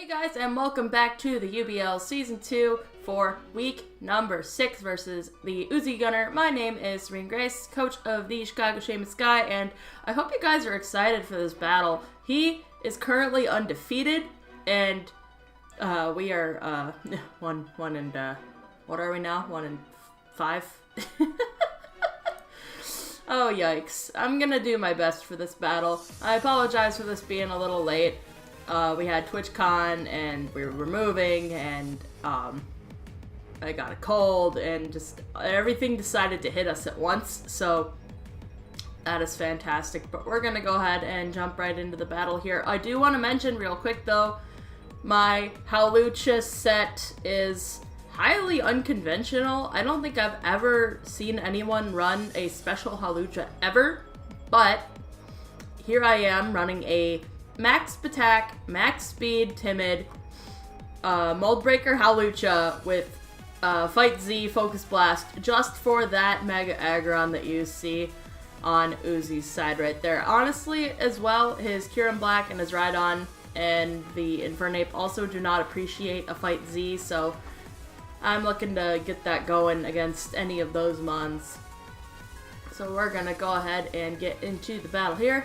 Hey guys, and welcome back to the UBL Season 2 for week number 6 versus the TheUziGunner. My name is SareneGrace, coach of the Chicago-Shaymin-Sky, and I hope you guys are excited for this battle. He is currently undefeated, and we are one and what are we now? 1 and 5? Oh yikes. I'm gonna do my best for this battle. I apologize for this being a little late. We had TwitchCon and we were moving and I got a cold and just everything decided to hit us at once, so that is fantastic. But we're gonna go ahead and jump right into the battle here. I do want to mention real quick though, my Hawlucha set is highly unconventional. I don't think I've ever seen anyone run a special Hawlucha ever, but here I am running a max attack, max speed, timid, mold breaker Hawlucha with Fight Z, Focus Blast, just for that Mega Aggron that you see on Uzi's side right there. Honestly, as well, his Kyurem Black and his Rhydon and the Infernape also do not appreciate a Fight Z, so I'm looking to get that going against any of those mons. So we're gonna go ahead and get into the battle here.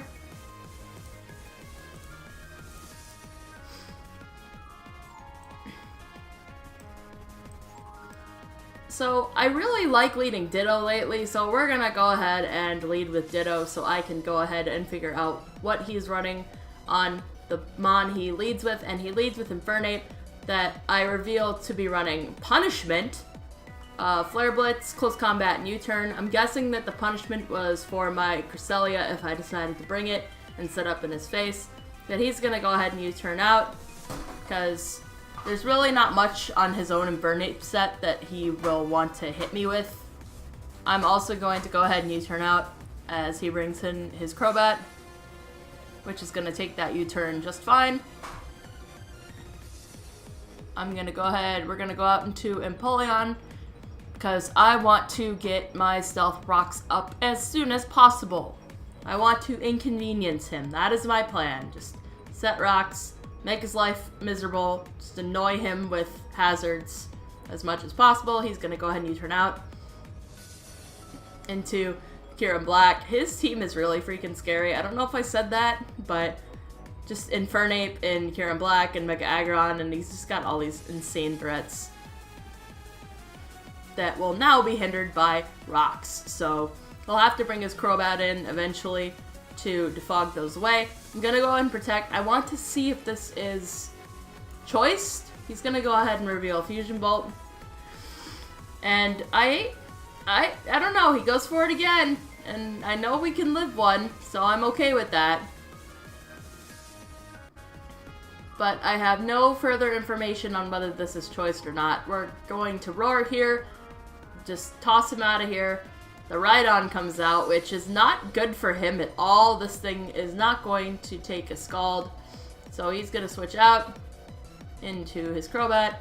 So I really like leading Ditto lately, so we're gonna go ahead and lead with Ditto so I can go ahead and figure out what he's running on the mon he leads with, and he leads with Infernape that I reveal to be running Punishment, Flare Blitz, Close Combat, and U-Turn. I'm guessing that the Punishment was for my Cresselia if I decided to bring it and set up in his face, that he's gonna go ahead and U-Turn out because there's really not much on his own Infernape set that he will want to hit me with. I'm also going to go ahead and U-turn out as he brings in his Crobat, which is going to take that U-turn just fine. I'm going to go ahead, we're going to go out into Empoleon because I want to get my Stealth Rocks up as soon as possible. I want to inconvenience him. That is my plan. Just set rocks, make his life miserable, just annoy him with hazards as much as possible. He's going to go ahead and U-turn out into Kyurem Black. His team is really freaking scary. I don't know if I said that, but just Infernape and Kyurem Black and Mega Aggron, and he's just got all these insane threats that will now be hindered by rocks. So he'll have to bring his Crobat in eventually to defog those away. I'm gonna go ahead and protect. I want to see if this is choiced. He's gonna go ahead and reveal Fusion Bolt. And I don't know, he goes for it again. And I know we can live one, so I'm okay with that. But I have no further information on whether this is choiced or not. We're going to roar here. Just toss him out of here. The Rhydon comes out, which is not good for him at all. This thing is not going to take a Scald. So he's going to switch out into his Crobat,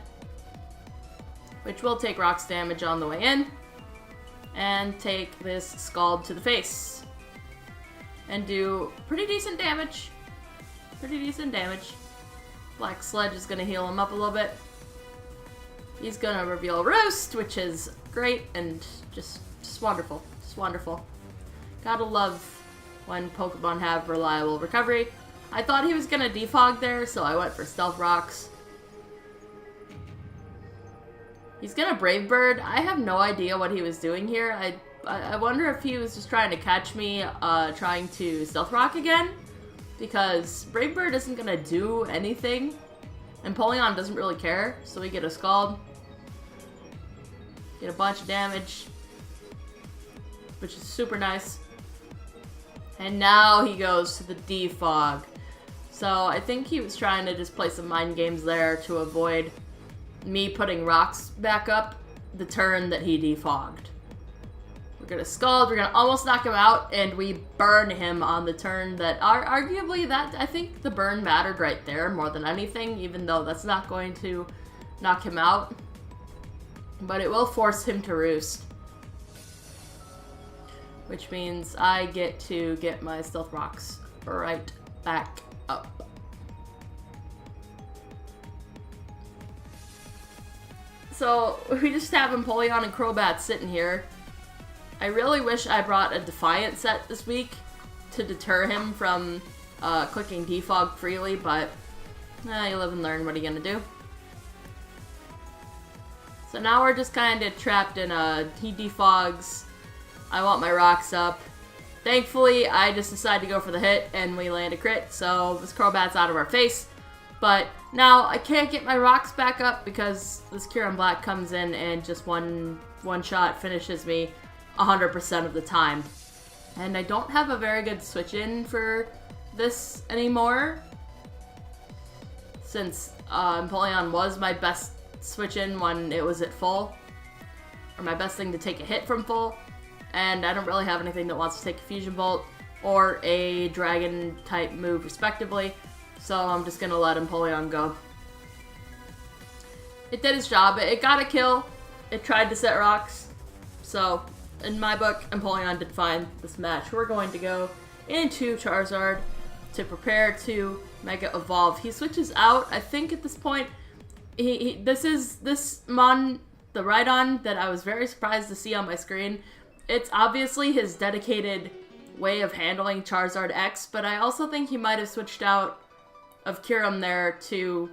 which will take rocks damage on the way in, and take this Scald to the face. And do pretty decent damage. Black Sledge is going to heal him up a little bit. He's going to reveal Roost, which is great and just wonderful. Just wonderful. Gotta love when Pokemon have reliable recovery. I thought he was gonna defog there, so I went for Stealth Rocks. He's gonna Brave Bird. I have no idea what he was doing here. I wonder if he was just trying to catch me trying to Stealth Rock again, because Brave Bird isn't gonna do anything. And Empoleon doesn't really care, so we get a Scald. Get a bunch of damage, which is super nice. And now he goes to the defog. So I think he was trying to just play some mind games there to avoid me putting rocks back up the turn that he defogged. We're gonna Scald, we're gonna almost knock him out, and we burn him on the turn that arguably I think the burn mattered right there more than anything, even though that's not going to knock him out. But it will force him to Roost, which means I get to get my Stealth Rocks right back up. So we just have Empoleon and Crobat sitting here. I really wish I brought a Defiant set this week to deter him from clicking Defog freely, but you live and learn. What are you gonna do? So now we're just kind of trapped in he defogs. I want my rocks up. Thankfully, I just decided to go for the hit, and we land a crit, so this Crobat's out of our face. But now I can't get my rocks back up because this Kyurem Black comes in and just one shot finishes me 100% of the time. And I don't have a very good switch in for this anymore, since Empoleon was my best switch in when it was at full, or my best thing to take a hit from full, and I don't really have anything that wants to take a Fusion Bolt or a Dragon type move respectively, so I'm just gonna let Empoleon go. It did its job. It got a kill. It tried to set rocks, so in my book, Empoleon did fine this match. We're going to go into Charizard to prepare to Mega Evolve. He switches out, I think at this point. This is this Mon, the Rhydon that I was very surprised to see on my screen. It's obviously his dedicated way of handling Charizard X, but I also think he might have switched out of Kyurem there to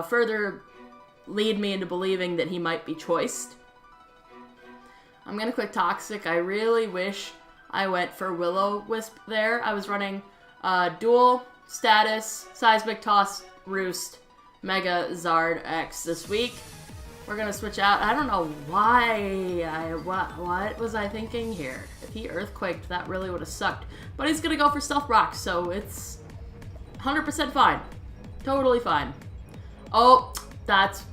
further lead me into believing that he might be choiced. I'm gonna click Toxic. I really wish I went for Will-O-Wisp there. I was running Dual, Status, Seismic Toss, Roost, Mega Zard X this week. We're gonna switch out. I don't know why what was I thinking here? If he Earthquaked, that really would have sucked. But he's gonna go for Stealth Rock, so it's 100% fine. Totally fine. Oh, that's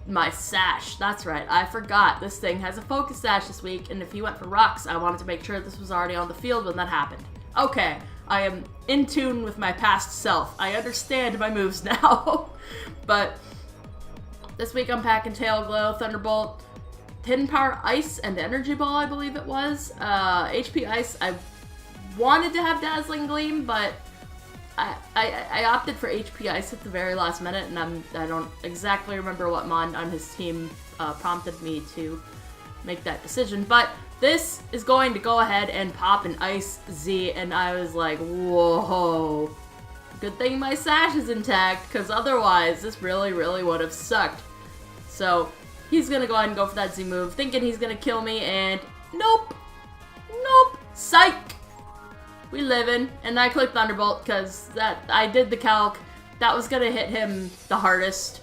my sash. That's right. I forgot. This thing has a Focus Sash this week, and if he went for Rocks, I wanted to make sure this was already on the field when that happened. Okay, I am in tune with my past self. I understand my moves now. But this week I'm packing Tail Glow, Thunderbolt, Hidden Power Ice, and Energy Ball, I believe it was. HP Ice, I wanted to have Dazzling Gleam, but I opted for HP Ice at the very last minute, and I don't exactly remember what Mon on his team prompted me to make that decision. But this is going to go ahead and pop an Ice Z, and I was like, whoa. Good thing my sash is intact, because otherwise this really, really would have sucked. So he's going to go ahead and go for that Z move, thinking he's going to kill me, and nope. Nope. Psych. We livin'. And I clicked Thunderbolt, because I did the calc. That was going to hit him the hardest.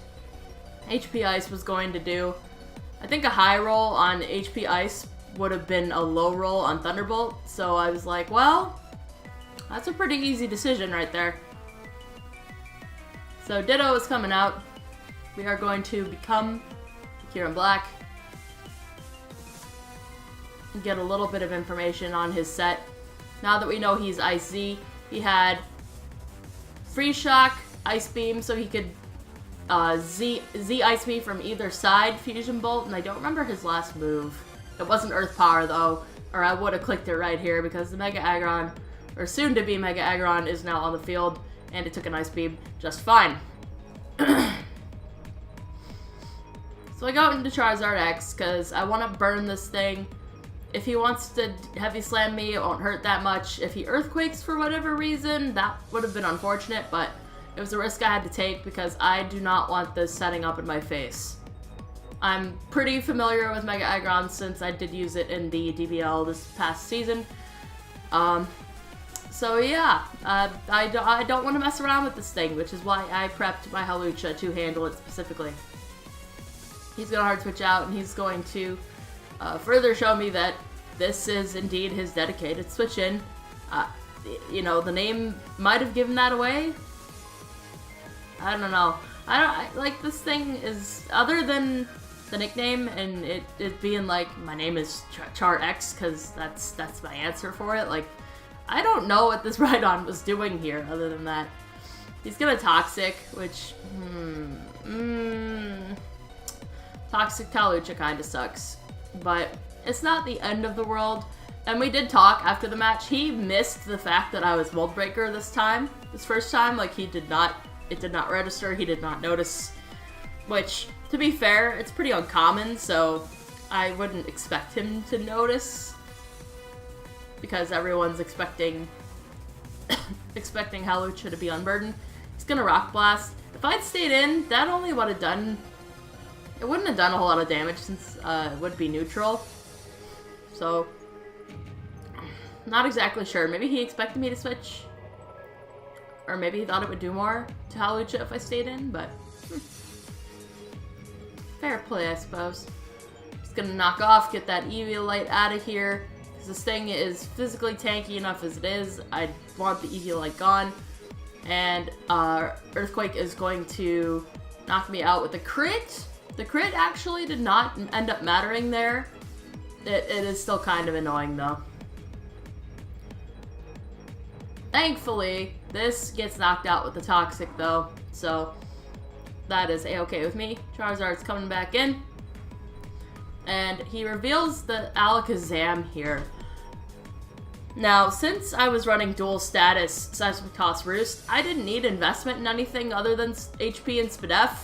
HP Ice was going to do, I think, a high roll on HP Ice would have been a low roll on Thunderbolt. So I was like, well, that's a pretty easy decision right there. So Ditto is coming out. We are going to become Kyurem Black. Get a little bit of information on his set. Now that we know he's Ice Z, he had Freeze Shock, Ice Beam, so he could Z Ice Me from either side, Fusion Bolt, and I don't remember his last move. It wasn't Earth Power though, or I would have clicked it right here because the Mega Aggron, or soon to be Mega Aggron, is now on the field. And it took an Ice Beam just fine. So I go into Charizard X because I want to burn this thing. If he wants to Heavy Slam me, it won't hurt that much. If he Earthquakes for whatever reason, that would have been unfortunate, but it was a risk I had to take because I do not want this setting up in my face. I'm pretty familiar with Mega Aggron since I did use it in the DBL this past season. So yeah, I don't want to mess around with this thing, which is why I prepped my Hawlucha to handle it specifically. He's going to hard switch out, and he's going to further show me that this is indeed his dedicated switch in. You know, the name might have given that away. I don't know. Like, this thing is, other than the nickname and it being like, my name is Char X, because that's my answer for it, like, I don't know what this Rhydon was doing here other than that. He's gonna Toxic, which, Toxic Hawlucha kinda sucks. But it's not the end of the world. And we did talk after the match. He missed the fact that I was Mold Breaker this first time. Like, it did not register, he did not notice. Which, To be fair, it's pretty uncommon, so I wouldn't expect him to notice. Because everyone's expecting Hawlucha to be unburdened. He's gonna Rock Blast. If I'd stayed in, that only would have done... It wouldn't have done a whole lot of damage since it would be neutral. So... Not exactly sure. Maybe he expected me to switch. Or maybe he thought it would do more to Hawlucha if I stayed in, but... Fair play, I suppose. Just gonna knock off, get that EV light out of here. Because this thing is physically tanky enough as it is. I want the EV light gone. And Earthquake is going to knock me out with a crit. The crit actually did not end up mattering there. It is still kind of annoying though. Thankfully, this gets knocked out with the Toxic though, so that is a-okay with me. Charizard's coming back in, and he reveals the Alakazam here. Now, since I was running dual status Seismic Toss Roost, I didn't need investment in anything other than HP and Spadef,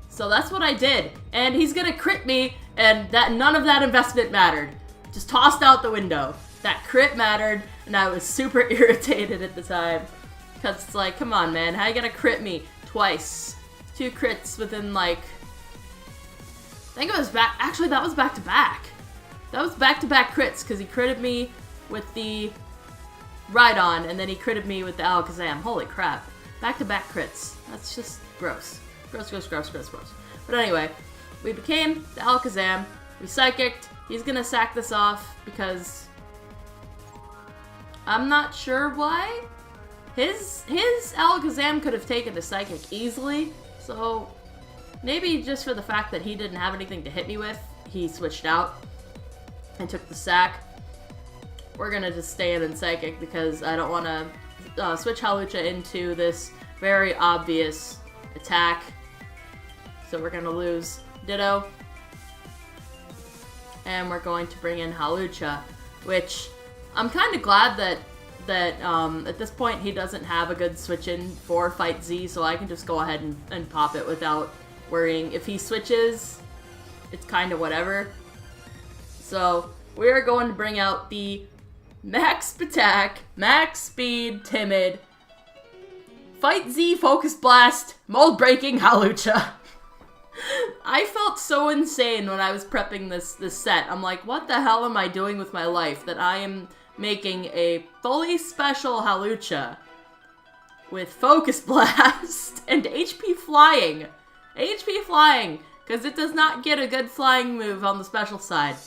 so that's what I did. And he's gonna crit me, and none of that investment mattered. Just tossed out the window. That crit mattered, and I was super irritated at the time. Because it's like, come on, man, how you gonna crit me twice? 2 crits within, like... I think it was back... Actually, that was back-to-back. That was back-to-back crits, because he critted me with the Rhydon, and then he critted me with the Alakazam. Holy crap. Back-to-back crits. That's just gross. Gross, gross, gross, gross, gross. But anyway, we became the Alakazam. We Psychicked. He's gonna sack this off, because... I'm not sure why. His Alakazam could have taken the Psychic easily, so maybe just for the fact that he didn't have anything to hit me with, he switched out and took the sack. We're gonna just stay in Psychic because I don't want to switch Hawlucha into this very obvious attack. So we're gonna lose Ditto. And we're going to bring in Hawlucha, which... I'm kind of glad that at this point he doesn't have a good switch in for Fight Z, so I can just go ahead and pop it without worrying. If he switches, it's kind of whatever. So we're going to bring out the Max Attack, Max Speed, Timid, Fight Z, Focus Blast, Mold Breaking Hawlucha. I felt so insane when I was prepping this set. I'm like, what the hell am I doing with my life that I am making a fully special Hawlucha with Focus Blast and HP Flying. HP Flying, because it does not get a good flying move on the special side.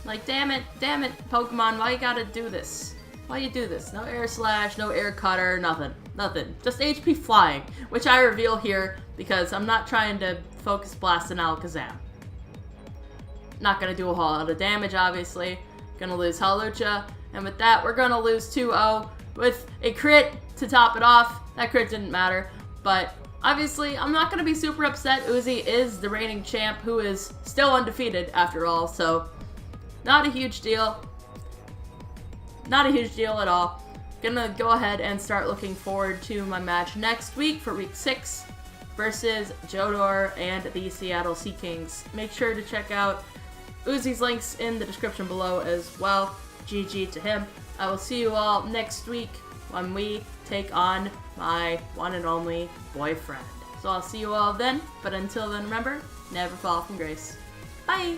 Like, damn it, Pokemon, why you gotta do this? Why you do this? No Air Slash, no Air Cutter, nothing. Nothing. Just HP Flying, which I reveal here because I'm not trying to Focus Blast an Alakazam. Not gonna do a whole lot of damage, obviously. Gonna lose Hawlucha. And with that, we're gonna lose 2-0 with a crit to top it off. That crit didn't matter, but obviously I'm not gonna be super upset. Uzi is the reigning champ who is still undefeated after all, so not a huge deal. Not a huge deal at all. Gonna go ahead and start looking forward to my match next week for week 6 versus Jodor and the Seattle Sea Kings. Make sure to check out Uzi's links in the description below as well. GG to him. I will see you all next week when we take on my one and only boyfriend. So I'll see you all then, but until then, remember, never fall from grace. Bye!